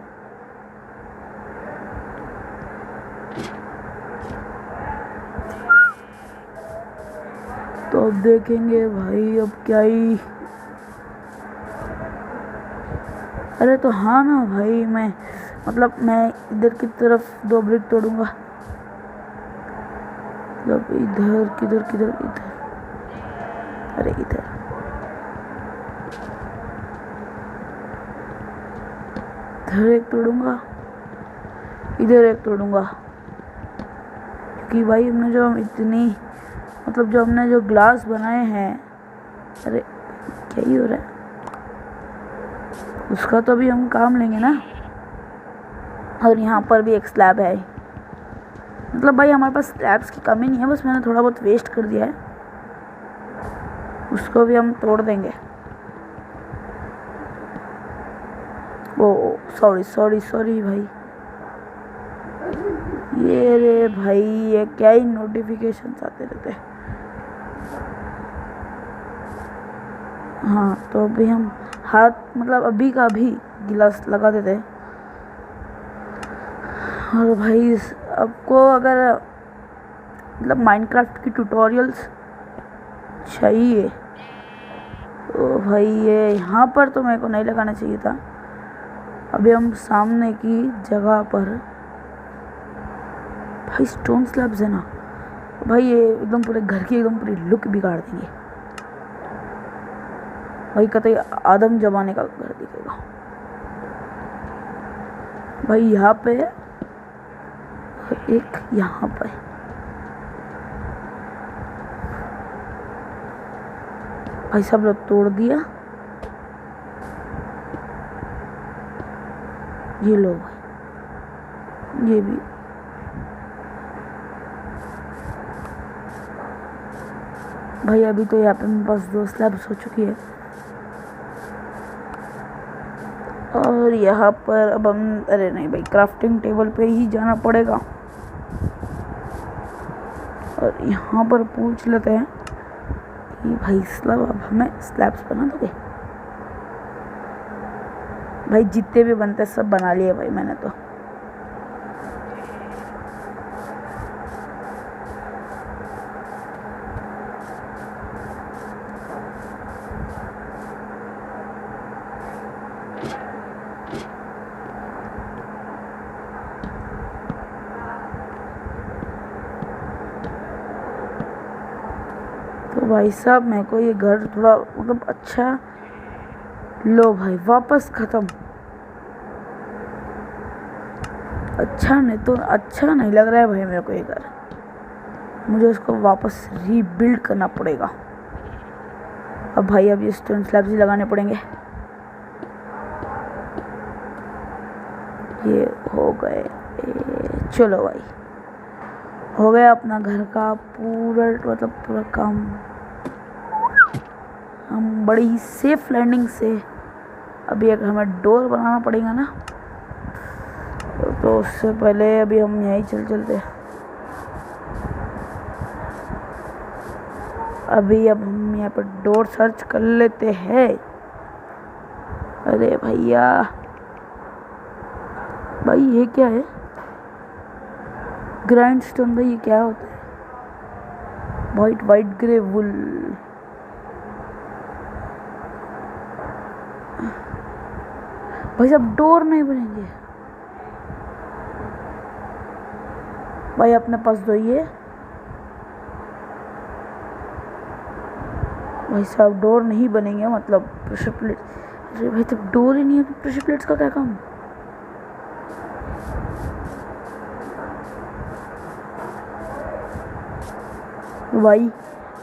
तो अब देखेंगे भाई अब क्या ही। अरे तो हाँ ना भाई, मैं इधर की तरफ 2 ब्रिक तोड़ूंगा, मतलब इधर किधर इधर, अरे इधर एक तोड़ूंगा, इधर एक तोड़ूंगा, क्योंकि भाई हमने जो हमने जो ग्लास बनाए हैं, अरे क्या ही हो रहा है, उसका तो अभी हम काम लेंगे ना। और यहाँ पर भी एक स्लैब है, मतलब भाई हमारे पास स्लैब्स की कमी नहीं है, बस मैंने थोड़ा बहुत वेस्ट कर दिया है, उसको भी हम तोड़ देंगे। ओ सॉरी भाई, ये रे भाई ये क्या ही नोटिफिकेशंस आते रहते हैं। हाँ तो अभी हम अभी का अभी गिलास लगा देते हैं। और भाई आपको अगर माइनक्राफ्ट की ट्यूटोरियल्स चाहिए तो भाई ये यहाँ पर तो मेरे को नहीं लगाना चाहिए था। अभी हम सामने की जगह पर भाई स्टोन स्लैब्स है ना भाई, ये एकदम पूरे घर की एकदम पूरी लुक बिगाड़ देंगे भाई, कतई आदम जमाने का घर दिखेगा भाई। यहाँ पे एक, यहाँ पर भाई सब लोग तोड़ दिया, ये लो भाई, ये भी भाई। अभी तो यहाँ पे मेरे पास 2 स्लैब्स हो चुकी है, और यहाँ पर अब हम, अरे नहीं भाई क्राफ्टिंग टेबल पे ही जाना पड़ेगा। और यहाँ पर पूछ लेते हैं ये भाई स्लैब, अब हमें स्लैब्स बना दोगे भाई? जितने भी बनते सब बना लिए भाई मैंने तो। तो भाई साहब मेरे को ये घर थोड़ा मतलब अच्छा, लो भाई वापस ख़त्म। अच्छा नहीं लग रहा है भाई मेरे को ये घर। मुझे इसको वापस रीबिल्ड करना पड़ेगा। अब भाई अब ये स्टोन स्लैब्स ही लगाने पड़ेंगे। ये हो गए, चलो भाई हो गया अपना घर का पूरा काम। हम बड़ी सेफ लैंडिंग से, अभी एक हमें डोर बनाना पड़ेगा ना, तो उससे पहले अभी हम यहीं चलते। अभी अब हम यहाँ पर डोर सर्च कर लेते हैं। अरे भैया भाई ये क्या है? ग्राइंडस्टोन भाई ये क्या होता है? वाइट ग्रे वुल। भाई साहब डोर नहीं बनेंगे भाई, अपने पास दो ये। भाई साहब डोर नहीं बनेंगे मतलब प्रेशर प्लेट। अरे भाई तब डोर ही नहीं है तो प्रेशर प्लेट्स का क्या काम? भाई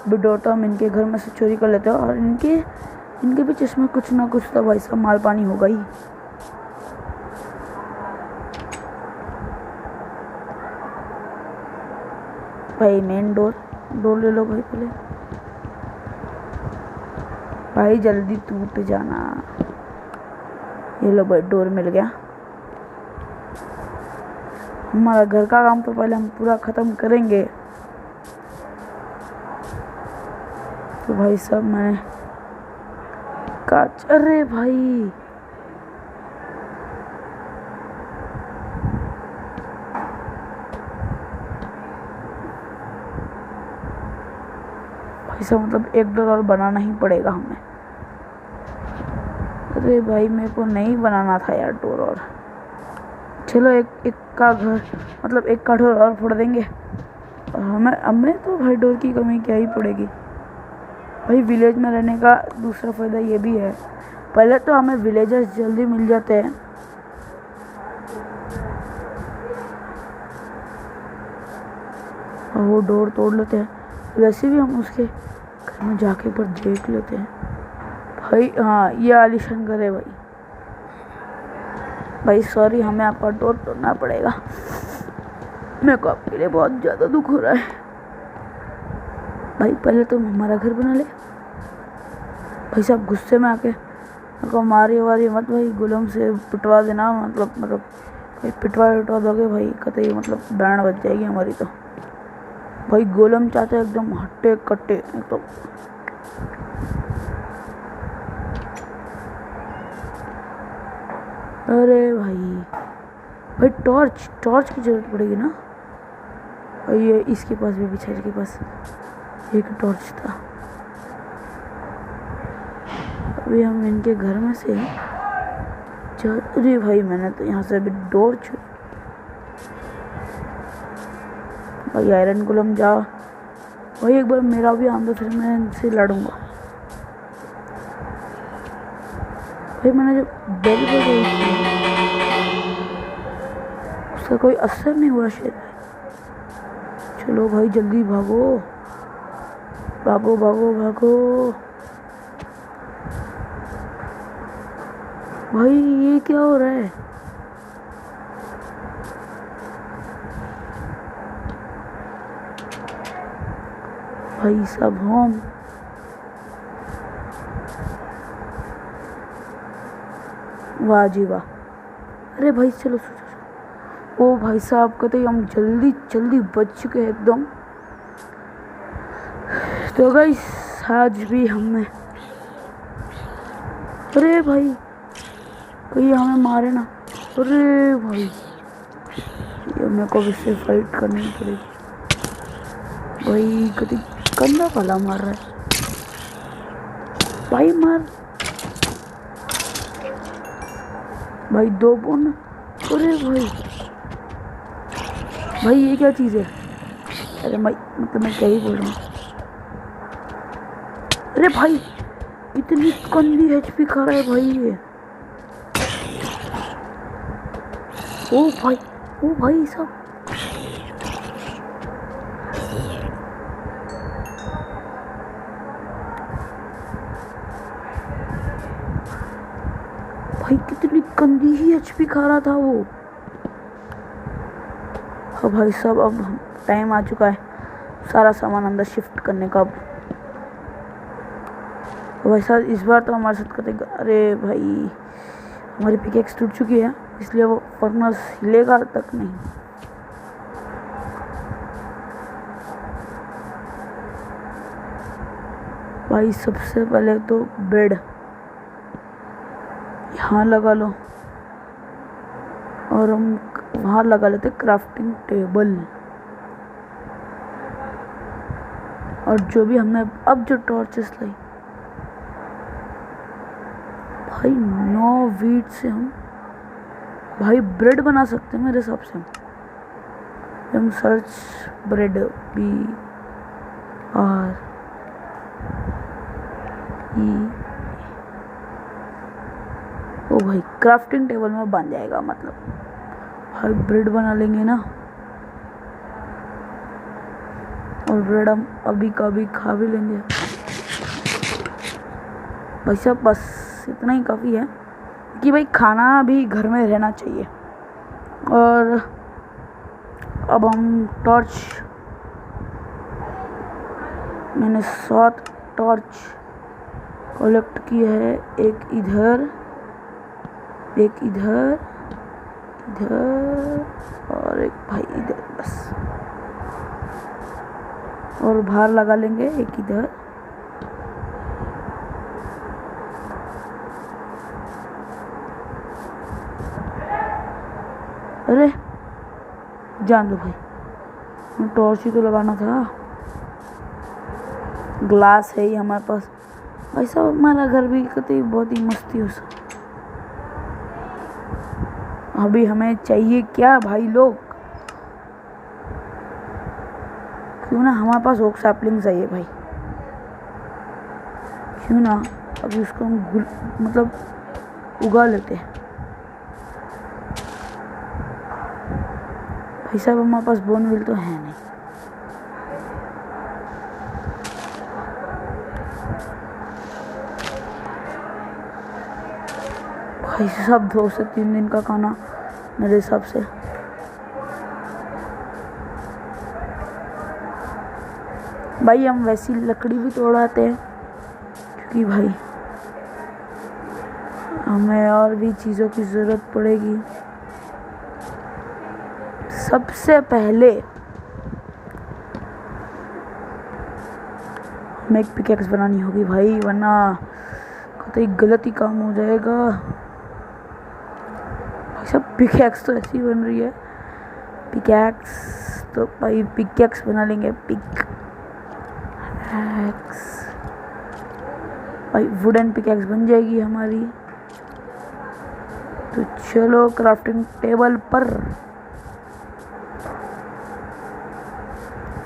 बिडोर तो हम इनके घर में से चोरी कर लेते हैं, और इनके भी चश्मे कुछ ना कुछ तो भाई साहब माल पानी होगा ही। भाई मेन डोर ले लो भाई पहले। भाई जल्दी टूट जाना। ये लो भाई डोर मिल गया। हमारा घर का काम तो पहले हम पूरा ख़त्म करेंगे। तो भाई साहब मैंने कांच, अरे भाई साहब मतलब एक डोर और बनाना ही पड़ेगा हमें। अरे भाई मेरे को नहीं बनाना था यार डोर और। चलो एक का घर मतलब एक का डोर और फोड़ देंगे, और हमें तो भाई डोर की कमी क्या ही पड़ेगी। भाई विलेज में रहने का दूसरा फ़ायदा ये भी है, पहले तो हमें विलेजर्स जल्दी मिल जाते हैं। और वो डोर तोड़ लेते हैं, वैसे भी हम उसके घर में जाके पर देख लेते हैं। भाई हाँ ये आलीशान घर है भाई। भाई सॉरी हमें आपका डोर तोड़ना पड़ेगा, मेरे को आपके लिए बहुत ज़्यादा दुख हो रहा है। भाई पहले तुम हमारा घर बना ले। भाई साहब गुस्से में आके मेरे को मारी वारी मत भाई, गुलाम से पिटवा देना, मतलब भाई पिटवा दोगे भाई कतई मतलब बैंड बज जाएगी हमारी। तो भाई गोलम चाचा एकदम हट्टे कट्टे तो। अरे भाई टॉर्च की जरूरत पड़ेगी ना। और ये इसके पास भी बिचारे के पास एक टॉर्च था। अभी हम इनके घर में से अरे भाई मैंने तो यहाँ से अभी डोर भाई आयरन गुलम जा भाई, एक बार मेरा भी आंदो फिर मैं इनसे लड़ूंगा। भाई मैंने जो बेल बजाई थी उसका कोई असर नहीं हुआ शायद। चलो भाई जल्दी भागो भागो भागो भागो। भाई ये क्या हो रहा है? भाई सब होम वाह जी वाह। अरे भाई चलो ओ भाई साहब कहते हम जल्दी बच चुके हैं एकदम। तो गाइस आज भी हमने, अरे भाई कहीं हमें मारे ना। अरे भाई ये मेरे को इससे फाइट करनी पड़ेगी। भाई कभी गंदा भला मार रहा है भाई, मार भाई 2 बोन। अरे भाई भाई ये क्या चीज़ है? अरे भाई मतलब मैं क्या ही बोल रहा हूँ। अरे भाई इतनी गंदी HP खा रहा है भाई ये। ओ भाई सब भाई कितनी गंदी ही HP खा रहा था वो। हाँ भाई साहब अब टाइम आ चुका है सारा सामान अंदर शिफ्ट करने का। अब भाई साहब इस बार तो हमारे साथ करेगा। अरे भाई हमारी पिकेक्स टूट चुकी है इसलिए वो फर्नेस हिलेगा तक नहीं। भाई सबसे पहले तो बेड यहाँ लगा लो और हम वहाँ लगा लेते क्राफ्टिंग टेबल। और जो भी हमने अब जो टॉर्चेस लाई भाई 9 वीट से हम भाई ब्रेड बना सकते हैं मेरे हिसाब से। हम सर्च ब्रेड BRED। ओ भाई क्राफ्टिंग टेबल में बन जाएगा मतलब भाई ब्रेड बना लेंगे ना। और ब्रेड हम अभी कभी खा भी लेंगे। भाई साहब बस इतना ही काफ़ी है कि भाई खाना भी घर में रहना चाहिए। और अब हम टॉर्च, मैंने 7 टॉर्च कलेक्ट की है। एक इधर इधर और एक भाई इधर बस। और बाहर लगा लेंगे एक इधर। अरे जान दो भाई टॉर्च ही तो लगाना था। ग्लास है ही हमारे पास। भाई साहब हमारा घर भी कतई बहुत ही मस्ती हो सकती। अभी हमें चाहिए क्या भाई लोग? क्यों ना हमारे पास ओक सैपलिंग चाहिए भाई। क्यों ना अभी उसको हम मतलब उगा लेते हैं। भाई साहब हमारे पास बोनविल तो है नहीं। भाई साहब 2 से 3 दिन का खाना मेरे हिसाब से। भाई हम वैसी लकड़ी भी तोड़ाते हैं क्योंकि भाई हमें और भी चीज़ों की ज़रूरत पड़ेगी। सबसे पहले हमें एक पिकेक्स बनानी होगी भाई, वरना कतई गलत ही काम हो जाएगा। भाई सब पिकेक्स तो ऐसी बन रही है। पिकेक्स तो भाई पिकेक्स बना लेंगे। पिकेक्स भाई वुडन पिकेक्स बन जाएगी हमारी। तो चलो क्राफ्टिंग टेबल पर।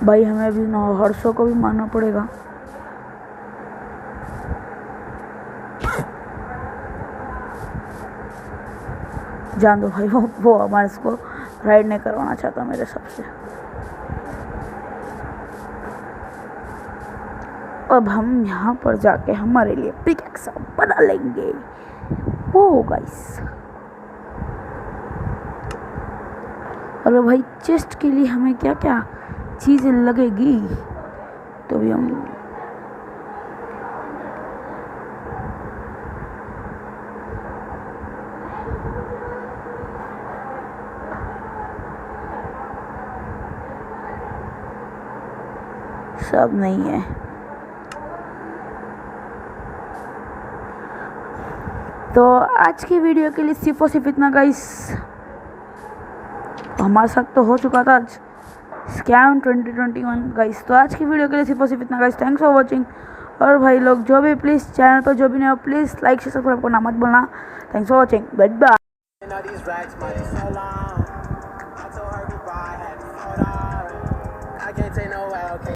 भाई हमें अभी हॉर्सों को भी मारना पड़ेगा। जान दो भाई वो हमारे इसको राइड नहीं करवाना चाहता मेरे सबसे। अब हम यहाँ पर जाके हमारे लिए पिकेक्स बना लेंगे। ओ गाइस और भाई चेस्ट के लिए हमें क्या क्या चीज़ें लगेगी तो भी हम सब नहीं है। तो आज की वीडियो के लिए सिर्फ और सिर्फ इतना गाइस। हमारे साथ तो हो चुका था आज स्कैम 2021 गाइस। तो आज की वीडियो के लिए सिर्फ और सिर्फ इतना गाइस। Thanks for watching. और भाई लोग जो भी प्लीज़ चैनल पर जो भी नहीं हो प्लीज़ लाइक शेयर सब्सक्राइब करना मत भूलना। Thanks for watching, good bye.